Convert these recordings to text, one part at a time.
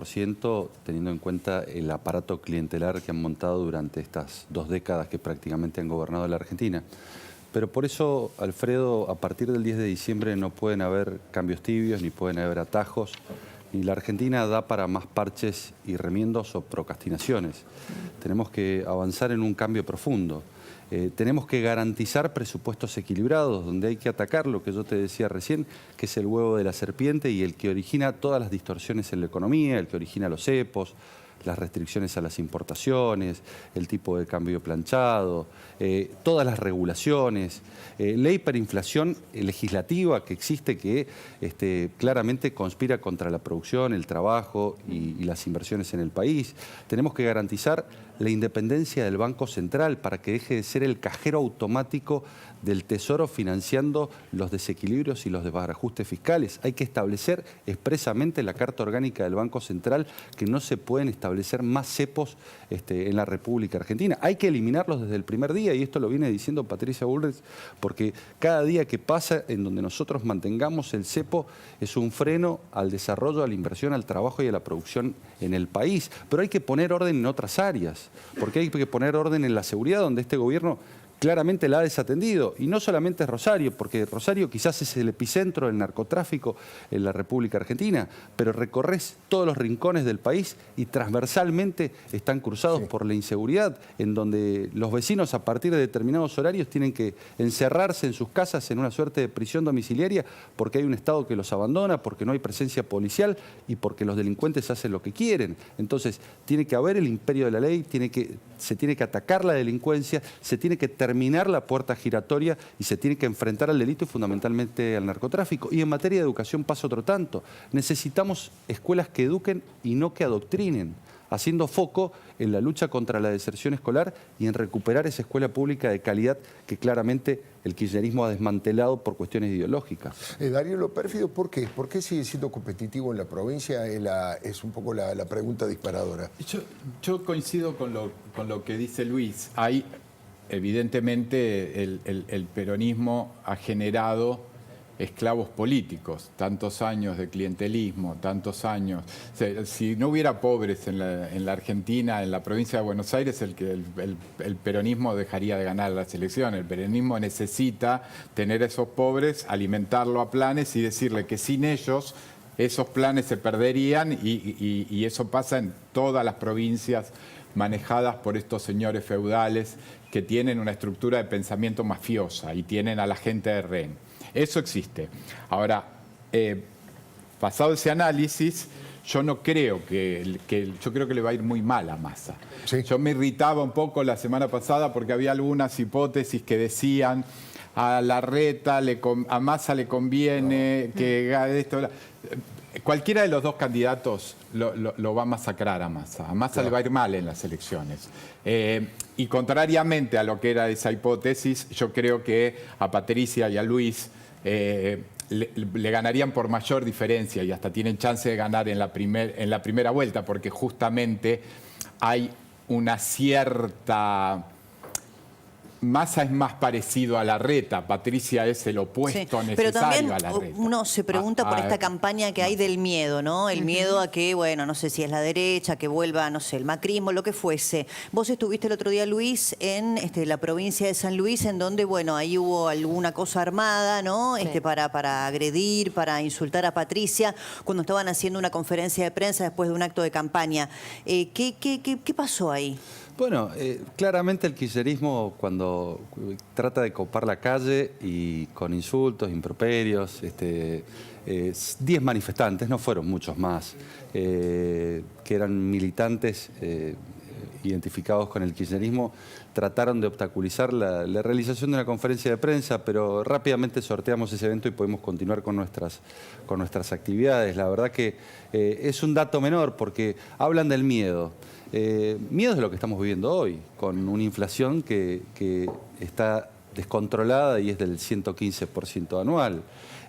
20% teniendo en cuenta el aparato clientelar que han montado durante estas 2 décadas que prácticamente han gobernado la Argentina. Pero por eso, Alfredo, a partir del 10 de diciembre no pueden haber cambios tibios, ni pueden haber atajos, ni la Argentina da para más parches y remiendos o procrastinaciones. Tenemos que avanzar en un cambio profundo. Tenemos que garantizar presupuestos equilibrados, donde hay que atacar lo que yo te decía recién, que es el huevo de la serpiente y el que origina todas las distorsiones en la economía, el que origina los cepos, las restricciones a las importaciones, el tipo de cambio planchado, todas las regulaciones, la hiperinflación legislativa que existe que claramente conspira contra la producción, el trabajo y las inversiones en el país. Tenemos que garantizar la independencia del Banco Central para que deje de ser el cajero automático del Tesoro financiando los desequilibrios y los desbarajustes fiscales. Hay que establecer expresamente en la Carta Orgánica del Banco Central que no se pueden establecer más cepos en la República Argentina. Hay que eliminarlos desde el primer día, y esto lo viene diciendo Patricia Bullrich, porque cada día que pasa en donde nosotros mantengamos el cepo es un freno al desarrollo, a la inversión, al trabajo y a la producción en el país. Pero hay que poner orden en otras áreas, porque hay que poner orden en la seguridad, donde este gobierno claramente la ha desatendido. Y no solamente es Rosario, porque Rosario quizás es el epicentro del narcotráfico en la República Argentina, pero recorres todos los rincones del país y transversalmente están cruzados por la inseguridad, en donde los vecinos a partir de determinados horarios tienen que encerrarse en sus casas en una suerte de prisión domiciliaria porque hay un Estado que los abandona, porque no hay presencia policial y porque los delincuentes hacen lo que quieren. Entonces, tiene que haber el imperio de la ley, se tiene que atacar la delincuencia, se tiene que terminar la puerta giratoria y se tiene que enfrentar al delito y fundamentalmente al narcotráfico. Y en materia de educación pasa otro tanto. Necesitamos escuelas que eduquen y no que adoctrinen, haciendo foco en la lucha contra la deserción escolar y en recuperar esa escuela pública de calidad que claramente el kirchnerismo ha desmantelado por cuestiones ideológicas. Darío, lo pérfido, ¿por qué? ¿Por qué sigue siendo competitivo en la provincia? Es un poco la pregunta disparadora. Yo coincido con lo que dice Luis. Hay, evidentemente, el peronismo ha generado esclavos políticos, tantos años de clientelismo, tantos años. O sea, si no hubiera pobres en la Argentina, en la provincia de Buenos Aires, el peronismo dejaría de ganar las elecciones. El peronismo necesita tener a esos pobres, alimentarlo a planes y decirle que sin ellos esos planes se perderían y eso pasa en todas las provincias manejadas por estos señores feudales que tienen una estructura de pensamiento mafiosa y tienen a la gente de rehén. Eso existe. Ahora, pasado ese análisis, yo no creo yo creo que le va a ir muy mal a Massa. Sí. Yo me irritaba un poco la semana pasada porque había algunas hipótesis que decían a Larreta, a Massa le conviene que haga esto. Cualquiera de los dos candidatos lo va a masacrar a Massa. A Massa le va a ir mal en las elecciones. Y contrariamente a lo que era esa hipótesis, yo creo que a Patricia y a Luis le ganarían por mayor diferencia y hasta tienen chance de ganar en la primera vuelta, porque justamente hay una cierta... Massa es más parecido a Larreta, Patricia es el opuesto necesario pero también a Larreta. uno se pregunta por esta campaña que hay del miedo, ¿no? El miedo a que, bueno, no sé si es la derecha, que vuelva, no sé, el macrismo, lo que fuese. Vos estuviste el otro día, Luis, en la provincia de San Luis, en donde, bueno, ahí hubo alguna cosa armada, ¿no? Sí. Para agredir, para insultar a Patricia, cuando estaban haciendo una conferencia de prensa después de un acto de campaña. ¿Qué pasó ahí? Bueno, claramente el kirchnerismo cuando trata de copar la calle y con insultos, improperios, 10 manifestantes, no fueron muchos más, que eran militantes identificados con el kirchnerismo, trataron de obstaculizar la realización de una conferencia de prensa, pero rápidamente sorteamos ese evento y podemos continuar con nuestras actividades. La verdad que es un dato menor porque hablan del miedo. Miedo es lo que estamos viviendo hoy, con una inflación que está descontrolada y es del 115% anual.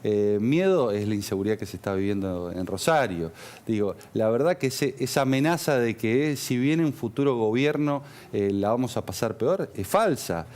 Miedo es la inseguridad que se está viviendo en Rosario. Digo, la verdad que esa amenaza de que si viene un futuro gobierno la vamos a pasar peor es falsa.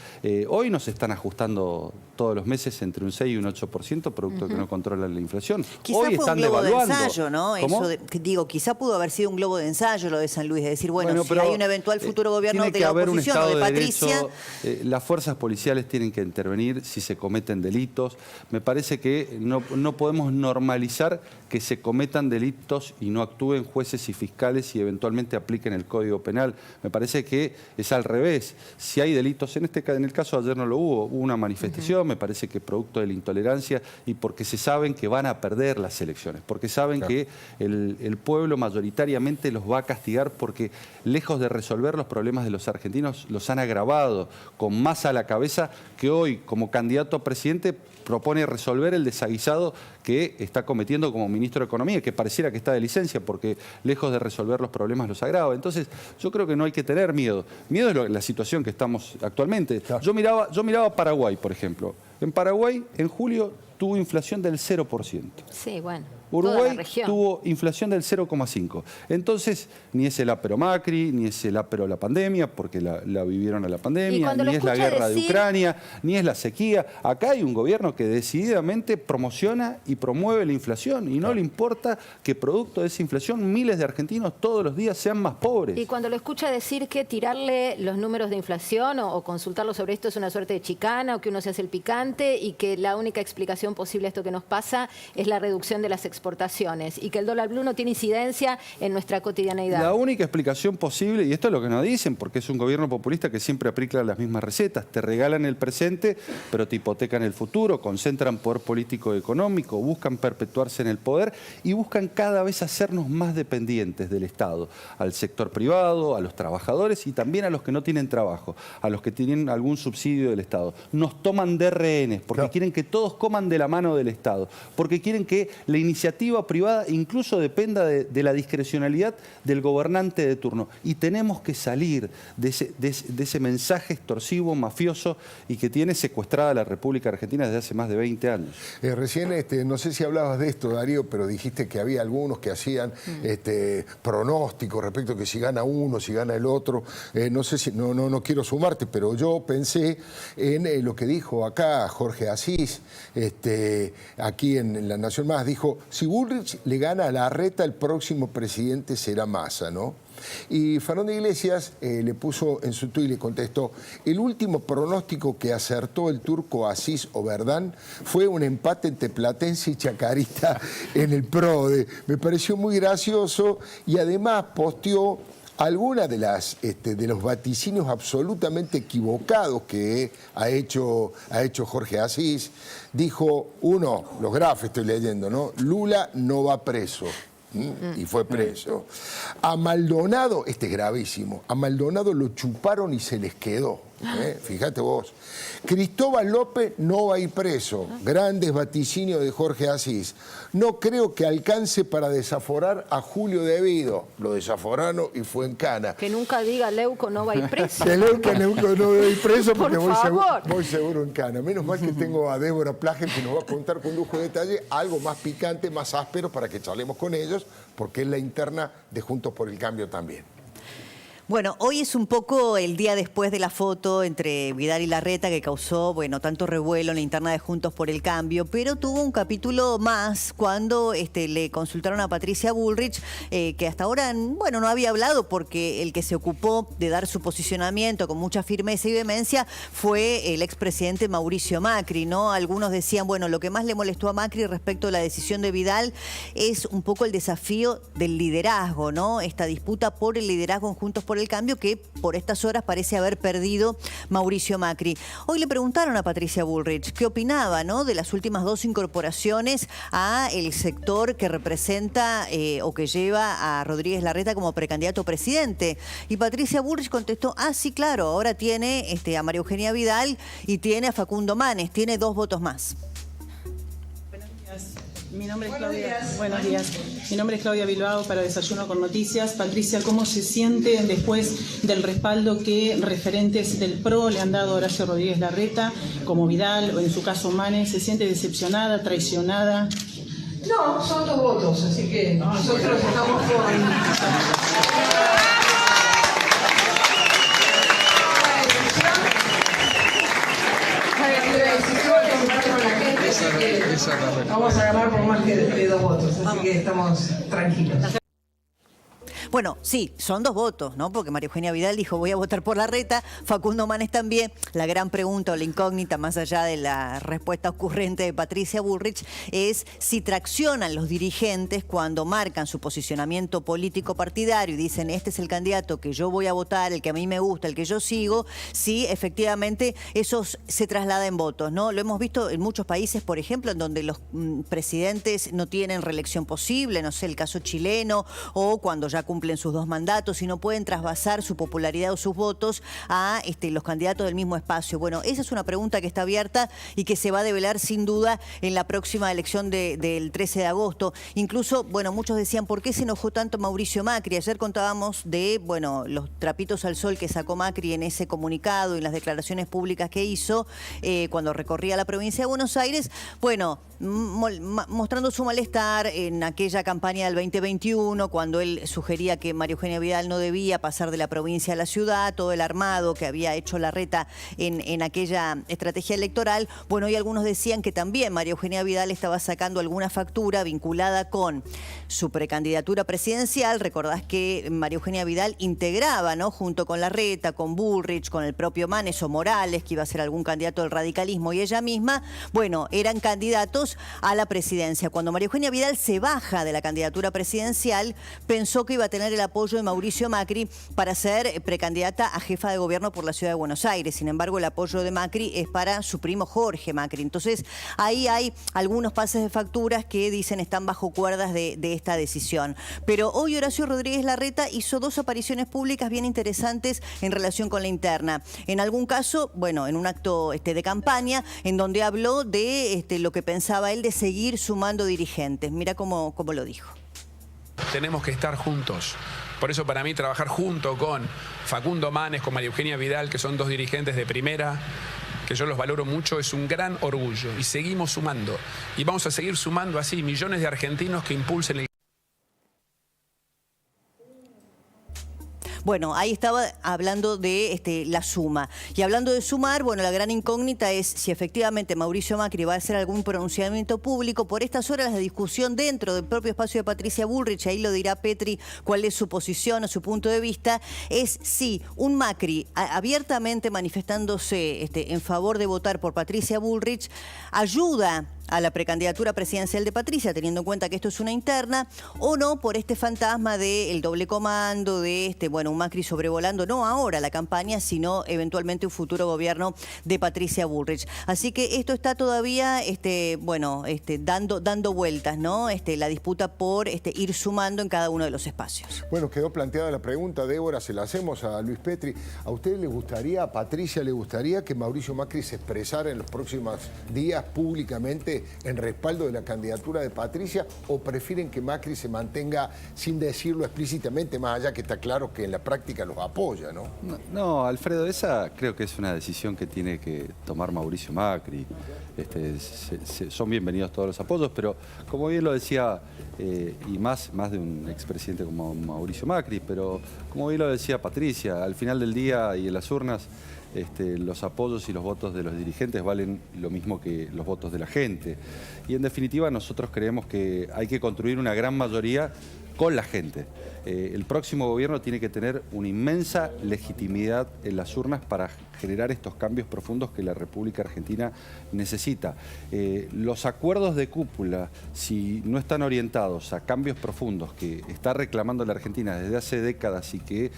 Hoy nos están ajustando todos los meses entre un 6 y un 8%, producto que no controla la inflación. Quizá Hoy fue están un globo devaluando. de ensayo, ¿no? ¿Cómo? Quizá pudo haber sido un globo de ensayo lo de San Luis, de decir, bueno, si pero, hay un eventual futuro gobierno tiene de que la haber oposición un o de Estado de Patricia... derecho, las fuerzas policiales tienen que intervenir si se cometen delitos. Me parece que no podemos normalizar que se cometan delitos y no actúen jueces y fiscales y eventualmente apliquen el Código Penal. Me parece que es al revés. Si hay delitos, en el caso de ayer no lo hubo una manifestación, me parece que producto de la intolerancia y porque se saben que van a perder las elecciones, porque saben que el pueblo mayoritariamente los va a castigar porque lejos de resolver los problemas de los argentinos, los han agravado con Massa a la cabeza, que hoy como candidato a presidente propone resolver el desaguisado que está cometiendo como ministro de Economía, que pareciera que está de licencia porque lejos de resolver los problemas los agrava. Entonces, yo creo que no hay que tener miedo. Miedo es la situación que estamos actualmente. Claro. Yo miraba Paraguay, por ejemplo. En Paraguay, en julio, tuvo inflación del 0%. Sí, bueno. Uruguay tuvo inflación del 0,5%. Entonces, ni es el ápero Macri, ni es el ápero la pandemia, porque la vivieron a la pandemia, ni es la guerra de Ucrania, ni es la sequía. Acá hay un gobierno que decididamente promociona y promueve la inflación y no le importa que producto de esa inflación miles de argentinos todos los días sean más pobres. Y cuando lo escucha decir que tirarle los números de inflación o consultarlo sobre esto es una suerte de chicana o que uno se hace el picante y que la única explicación posible a esto que nos pasa es la reducción de las exportaciones y que el dólar blue no tiene incidencia en nuestra cotidianeidad. La única explicación posible, y esto es lo que nos dicen, porque es un gobierno populista que siempre aplica las mismas recetas, te regalan el presente, pero te hipotecan el futuro, concentran poder político y económico, buscan perpetuarse en el poder y buscan cada vez hacernos más dependientes del Estado, al sector privado, a los trabajadores y también a los que no tienen trabajo, a los que tienen algún subsidio del Estado. Nos toman de rehenes porque quieren que todos coman de la mano del Estado, porque quieren que la iniciativa privada incluso dependa de la discrecionalidad del gobernante de turno. Y tenemos que salir de ese mensaje extorsivo, mafioso y que tiene secuestrada la República Argentina desde hace más de 20 años. Recién, no sé si hablabas de esto, Darío, pero dijiste que había algunos que hacían pronósticos respecto a que si gana uno, si gana el otro. No sé si, no quiero sumarte, pero yo pensé en lo que dijo acá Jorge Asís, aquí en La Nación Más, dijo, si Bullrich le gana a Larreta, el próximo presidente será Massa, ¿no? Y Fernando Iglesias le puso en su tuit y le contestó, el último pronóstico que acertó el turco Asís o Verdán fue un empate entre Platense y Chacarita en el PRODE. Me pareció muy gracioso y además posteó algunas de los vaticinios absolutamente equivocados que ha hecho Jorge Asís. Dijo, los grafos estoy leyendo, ¿no? Lula no va preso. Y fue preso. A Maldonado, es gravísimo, a Maldonado lo chuparon y se les quedó. Fíjate vos. Cristóbal López no va a ir preso. Grandes vaticinios de Jorge Asís. No creo que alcance para desaforar a Julio Devido. Lo desaforaron y fue en cana. Que nunca diga Leuco no va a ir preso. Que Leuco no va a ir preso porque Por voy seguro en cana. Menos mal que tengo a Débora Plager que nos va a contar con lujo de detalle algo más picante, más áspero para que charlemos con ellos, porque es la interna de Juntos por el Cambio también. Bueno, hoy es un poco el día después de la foto entre Vidal y Larreta que causó, tanto revuelo en la interna de Juntos por el Cambio, pero tuvo un capítulo más cuando le consultaron a Patricia Bullrich, que hasta ahora, no había hablado porque el que se ocupó de dar su posicionamiento con mucha firmeza y vehemencia fue el expresidente Mauricio Macri, ¿no? Algunos decían, lo que más le molestó a Macri respecto a la decisión de Vidal es un poco el desafío del liderazgo, ¿no? Esta disputa por el liderazgo en Juntos por el Cambio que por estas horas parece haber perdido Mauricio Macri. Hoy le preguntaron a Patricia Bullrich qué opinaba, ¿no?, de las últimas dos incorporaciones a el sector que representa o que lleva a Rodríguez Larreta como precandidato a presidente. Y Patricia Bullrich contestó, sí, claro, ahora tiene a María Eugenia Vidal y tiene a Facundo Manes, tiene 2 votos más. Buenos días. Mi nombre es Claudia. Buenos días. Mi nombre es Claudia Bilbao para Desayuno con Noticias. Patricia, ¿cómo se siente después del respaldo que referentes del PRO le han dado a Horacio Rodríguez Larreta, como Vidal o en su caso Manes? ¿Se siente decepcionada, traicionada? No, son 2 votos, así que nosotros estamos vamos a ganar por más que de 2 votos, así que estamos tranquilos. Bueno, sí, son 2 votos, ¿no? Porque María Eugenia Vidal dijo voy a votar por Larreta, Facundo Manes también. La gran pregunta o la incógnita, más allá de la respuesta ocurrente de Patricia Bullrich, es si traccionan los dirigentes cuando marcan su posicionamiento político partidario y dicen este es el candidato que yo voy a votar, el que a mí me gusta, el que yo sigo, si efectivamente eso se traslada en votos, ¿no? Lo hemos visto en muchos países, por ejemplo, en donde los presidentes no tienen reelección posible, no sé, el caso chileno, o cuando ya cumplen sus 2 mandatos y no pueden trasvasar su popularidad o sus votos a los candidatos del mismo espacio. Bueno, esa es una pregunta que está abierta y que se va a develar sin duda en la próxima elección del 13 de agosto. Incluso, bueno, muchos decían, ¿por qué se enojó tanto Mauricio Macri? Ayer contábamos de, bueno, los trapitos al sol que sacó Macri en ese comunicado y en las declaraciones públicas que hizo cuando recorría la provincia de Buenos Aires. Bueno, mostrando su malestar en aquella campaña del 2021, cuando él sugería que María Eugenia Vidal no debía pasar de la provincia a la ciudad, todo el armado que había hecho Larreta en aquella estrategia electoral. Bueno, y algunos decían que también María Eugenia Vidal estaba sacando alguna factura vinculada con su precandidatura presidencial. Recordás que María Eugenia Vidal integraba, ¿no?, junto con Larreta, con Bullrich, con el propio Manes o Morales, que iba a ser algún candidato del radicalismo, y ella misma, bueno, eran candidatos a la presidencia. Cuando María Eugenia Vidal se baja de la candidatura presidencial, pensó que iba a tener el apoyo de Mauricio Macri para ser precandidata a jefa de gobierno por la ciudad de Buenos Aires. Sin embargo, el apoyo de Macri es para su primo Jorge Macri. Entonces, ahí hay algunos pases de facturas que dicen están bajo cuerdas de esta decisión. Pero hoy Horacio Rodríguez Larreta hizo 2 apariciones públicas bien interesantes en relación con la interna. En algún caso, bueno, en un acto de campaña, en donde habló de lo que pensaba él de seguir sumando dirigentes. Mira cómo lo dijo. Tenemos que estar juntos. Por eso para mí trabajar junto con Facundo Manes, con María Eugenia Vidal, que son 2 dirigentes de primera, que yo los valoro mucho, es un gran orgullo. Y seguimos sumando. Y vamos a seguir sumando así millones de argentinos que impulsen el... Bueno, ahí estaba hablando de la suma. Y hablando de sumar, bueno, la gran incógnita es si efectivamente Mauricio Macri va a hacer algún pronunciamiento público. Por estas horas la discusión dentro del propio espacio de Patricia Bullrich, ahí lo dirá Petri cuál es su posición o su punto de vista, es si un Macri abiertamente manifestándose en favor de votar por Patricia Bullrich ayuda a la precandidatura presidencial de Patricia, teniendo en cuenta que esto es una interna, o no por este fantasma del doble comando, de un Macri sobrevolando, no ahora la campaña, sino eventualmente un futuro gobierno de Patricia Bullrich. Así que esto está todavía, dando vueltas, ¿no? La disputa por ir sumando en cada uno de los espacios. Bueno, quedó planteada la pregunta, Débora, se la hacemos a Luis Petri. ¿A usted le gustaría, a Patricia le gustaría que Mauricio Macri se expresara en los próximos días públicamente en respaldo de la candidatura de Patricia, o prefieren que Macri se mantenga sin decirlo explícitamente, más allá que está claro que en la práctica los apoya, ¿no? No, Alfredo, esa creo que es una decisión que tiene que tomar Mauricio Macri. Son bienvenidos todos los apoyos, pero como bien lo decía, y más de un expresidente como Mauricio Macri, pero como bien lo decía Patricia, al final del día y en las urnas, los apoyos y los votos de los dirigentes valen lo mismo que los votos de la gente. Y en definitiva nosotros creemos que hay que construir una gran mayoría con la gente. El próximo gobierno tiene que tener una inmensa legitimidad en las urnas para generar estos cambios profundos que la República Argentina necesita. Los acuerdos de cúpula, si no están orientados a cambios profundos que está reclamando la Argentina desde hace décadas y que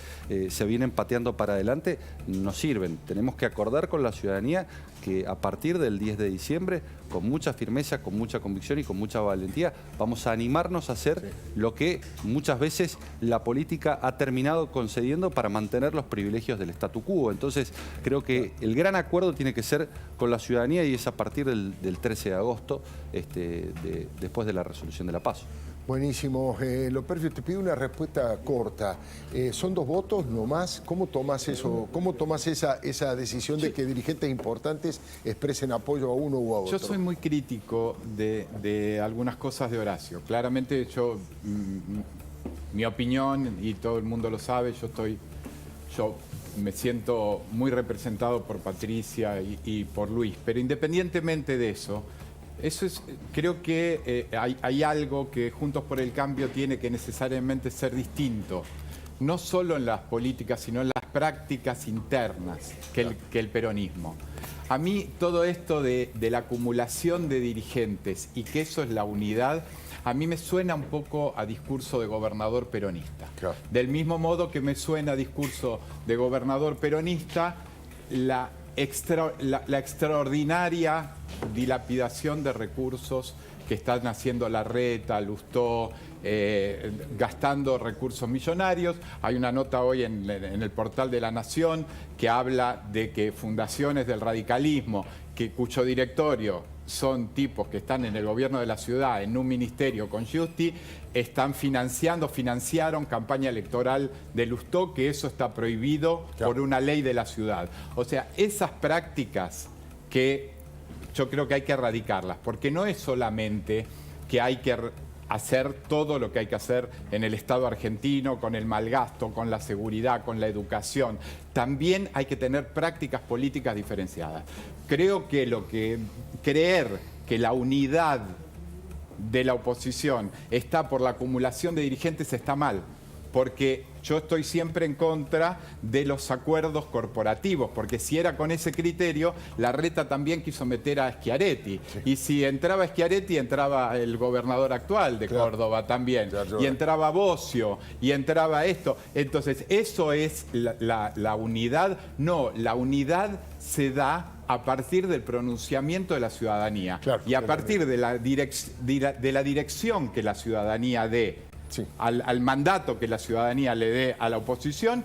se vienen pateando para adelante, no sirven. Tenemos que acordar con la ciudadanía que a partir del 10 de diciembre, con mucha firmeza, con mucha convicción y con mucha valentía, vamos a animarnos a hacer lo que muchas veces la política ha terminado concediendo para mantener los privilegios del statu quo. Entonces, creo que el gran acuerdo tiene que ser con la ciudadanía y es a partir del 13 de agosto, después de la resolución de la PASO. Buenísimo. Loperfio, te pido una respuesta corta. ¿Son 2 votos, no más? ¿Cómo tomas eso? ¿Cómo tomas esa decisión de que dirigentes importantes expresen apoyo a uno u a otro? Yo soy muy crítico de algunas cosas de Horacio. Claramente mi opinión, y todo el mundo lo sabe, yo me siento muy representado por Patricia y por Luis. Pero independientemente de eso, creo que hay algo que Juntos por el Cambio tiene que necesariamente ser distinto, no solo en las políticas, sino en las prácticas internas que el peronismo. A mí todo esto de la acumulación de dirigentes y que eso es la unidad, a mí me suena un poco a discurso de gobernador peronista. Claro. Del mismo modo que me suena a discurso de gobernador peronista la extraordinaria dilapidación de recursos que están haciendo Larreta, Lustó, gastando recursos millonarios. Hay una nota hoy en el portal de La Nación que habla de que fundaciones del radicalismo, cuyo directorio son tipos que están en el gobierno de la ciudad, en un ministerio con Giusti, financiaron campaña electoral de Lustó, que eso está prohibido por una ley de la ciudad. O sea, esas prácticas que yo creo que hay que erradicarlas, porque no es solamente que hay que hacer todo lo que hay que hacer en el Estado argentino, con el malgasto, con la seguridad, con la educación. También hay que tener prácticas políticas diferenciadas. Creo que creer que la unidad de la oposición está por la acumulación de dirigentes está mal, porque yo estoy siempre en contra de los acuerdos corporativos, porque si era con ese criterio, Larreta también quiso meter a Schiaretti. Sí. Y si entraba Schiaretti, entraba el gobernador actual de Córdoba también. Y entraba Bocio, y entraba esto. Entonces, eso es la unidad. No, la unidad se da a partir del pronunciamiento de la ciudadanía. Claro, y a partir de la dirección que la ciudadanía dé. Sí. Al mandato que la ciudadanía le dé a la oposición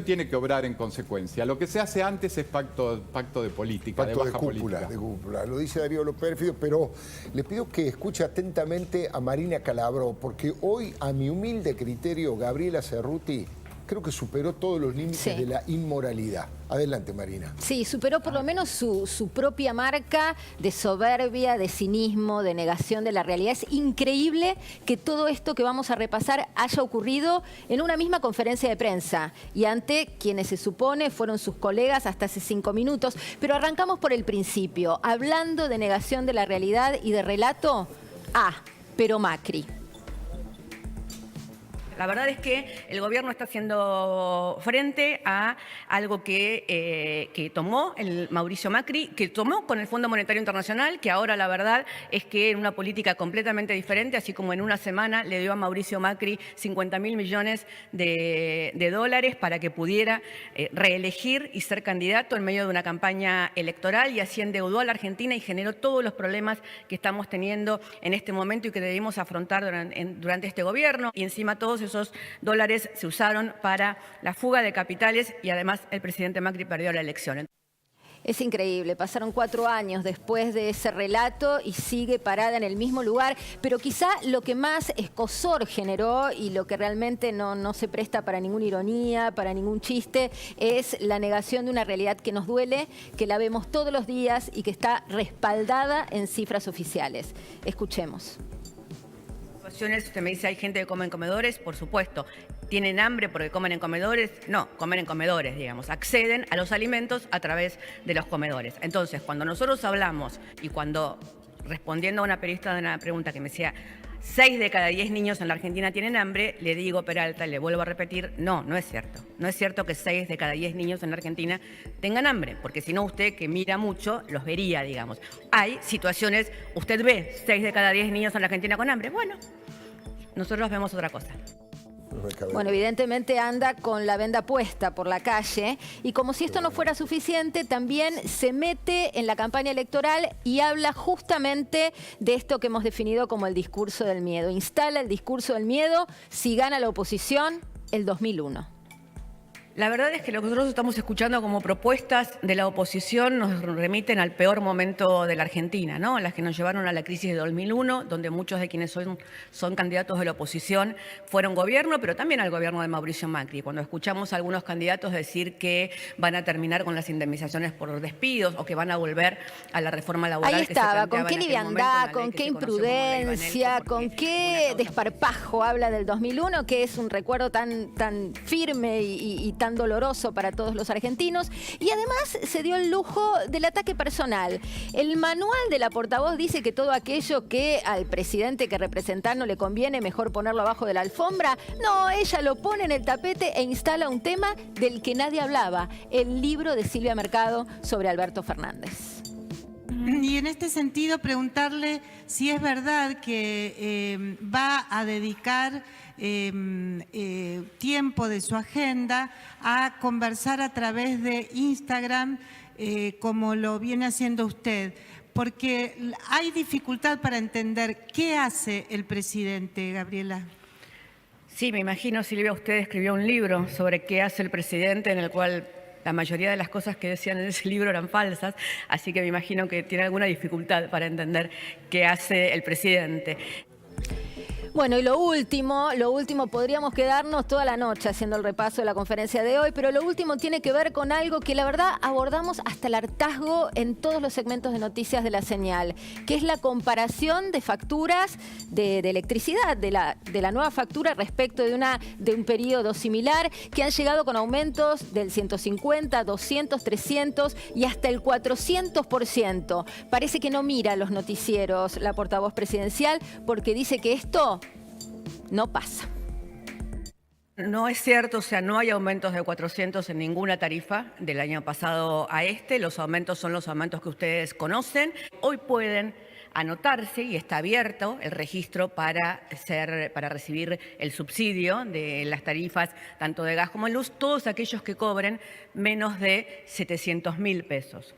tiene que obrar en consecuencia. Lo que se hace antes es pacto de política, pacto de cúpula. Lo dice Darío Loperfio, pero le pido que escuche atentamente a Marina Calabró, porque hoy, a mi humilde criterio, Gabriela Cerruti creo que superó todos los límites de la inmoralidad. Adelante, Marina. Sí, superó por lo menos su propia marca de soberbia, de cinismo, de negación de la realidad. Es increíble que todo esto que vamos a repasar haya ocurrido en una misma conferencia de prensa y ante quienes se supone fueron sus colegas hasta hace 5 minutos. Pero arrancamos por el principio, hablando de negación de la realidad y de relato. Pero Macri. La verdad es que el gobierno está haciendo frente a algo que tomó el Mauricio Macri, que tomó con el Fondo Monetario Internacional, que ahora la verdad es que en una política completamente diferente, así como en una semana le dio a Mauricio Macri 50.000 millones de dólares para que pudiera reelegir y ser candidato en medio de una campaña electoral, y así endeudó a la Argentina y generó todos los problemas que estamos teniendo en este momento y que debemos afrontar durante este gobierno. Y encima todos esos dólares se usaron para la fuga de capitales y además el presidente Macri perdió la elección. Es increíble, pasaron 4 años después de ese relato y sigue parada en el mismo lugar, pero quizá lo que más escozor generó y lo que realmente no se presta para ninguna ironía, para ningún chiste, es la negación de una realidad que nos duele, que la vemos todos los días y que está respaldada en cifras oficiales. Escuchemos. Usted me dice, ¿hay gente que come en comedores? Por supuesto. ¿Tienen hambre porque comen en comedores? No, comen en comedores, digamos. Acceden a los alimentos a través de los comedores. Entonces, cuando nosotros hablamos y cuando, respondiendo a una periodista de una pregunta que me decía, 6 de cada 10 niños en la Argentina tienen hambre, le digo, Peralta, le vuelvo a repetir, no es cierto. No es cierto que 6 de cada 10 niños en la Argentina tengan hambre, porque si no usted, que mira mucho, los vería, digamos. Hay situaciones, usted ve 6 de cada 10 niños en la Argentina con hambre, bueno, nosotros vemos otra cosa. Bueno, evidentemente anda con la venda puesta por la calle y como si esto no fuera suficiente, también se mete en la campaña electoral y habla justamente de esto que hemos definido como el discurso del miedo. Instala el discurso del miedo si gana la oposición el 2001. La verdad es que lo que nosotros estamos escuchando como propuestas de la oposición nos remiten al peor momento de la Argentina, ¿no? Las que nos llevaron a la crisis de 2001, donde muchos de quienes son candidatos de la oposición fueron gobierno, pero también al gobierno de Mauricio Macri. Cuando escuchamos a algunos candidatos decir que van a terminar con las indemnizaciones por despidos o que van a volver a la reforma laboral. Ahí estaba, que se con qué liviandad, con qué imprudencia, con qué desparpajo habla del 2001, que es un recuerdo tan firme y tan doloroso para todos los argentinos, y además se dio el lujo del ataque personal. El manual de la portavoz dice que todo aquello que al presidente que representar no le conviene, mejor ponerlo abajo de la alfombra. No, ella lo pone en el tapete e instala un tema del que nadie hablaba, el libro de Silvia Mercado sobre Alberto Fernández. Y en este sentido preguntarle si es verdad que va a dedicar tiempo de su agenda a conversar a través de Instagram como lo viene haciendo usted, porque hay dificultad para entender qué hace el presidente, Gabriela. Sí, me imagino, Silvia, usted escribió un libro sobre qué hace el presidente en el cual la mayoría de las cosas que decían en ese libro eran falsas, así que me imagino que tiene alguna dificultad para entender qué hace el presidente. Bueno, y lo último, podríamos quedarnos toda la noche haciendo el repaso de la conferencia de hoy, pero lo último tiene que ver con algo que la verdad abordamos hasta el hartazgo en todos los segmentos de noticias de La Señal, que es la comparación de facturas de electricidad, de la nueva factura respecto de un periodo similar, que han llegado con aumentos del 150, 200, 300 y hasta el 400%. Parece que no mira los noticieros la portavoz presidencial porque dice que esto no pasa. No es cierto, o sea, no hay aumentos de 400 en ninguna tarifa del año pasado a este. Los aumentos son los aumentos que ustedes conocen. Hoy pueden anotarse y está abierto el registro para recibir el subsidio de las tarifas tanto de gas como de luz, todos aquellos que cobren menos de 700.000 pesos.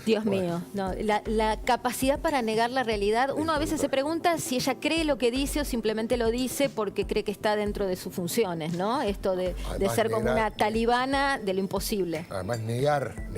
Dios mío, no, la capacidad para negar la realidad. Uno a veces se pregunta si ella cree lo que dice o simplemente lo dice porque cree que está dentro de sus funciones, ¿no? Esto de ser como una talibana de lo imposible. Además, negar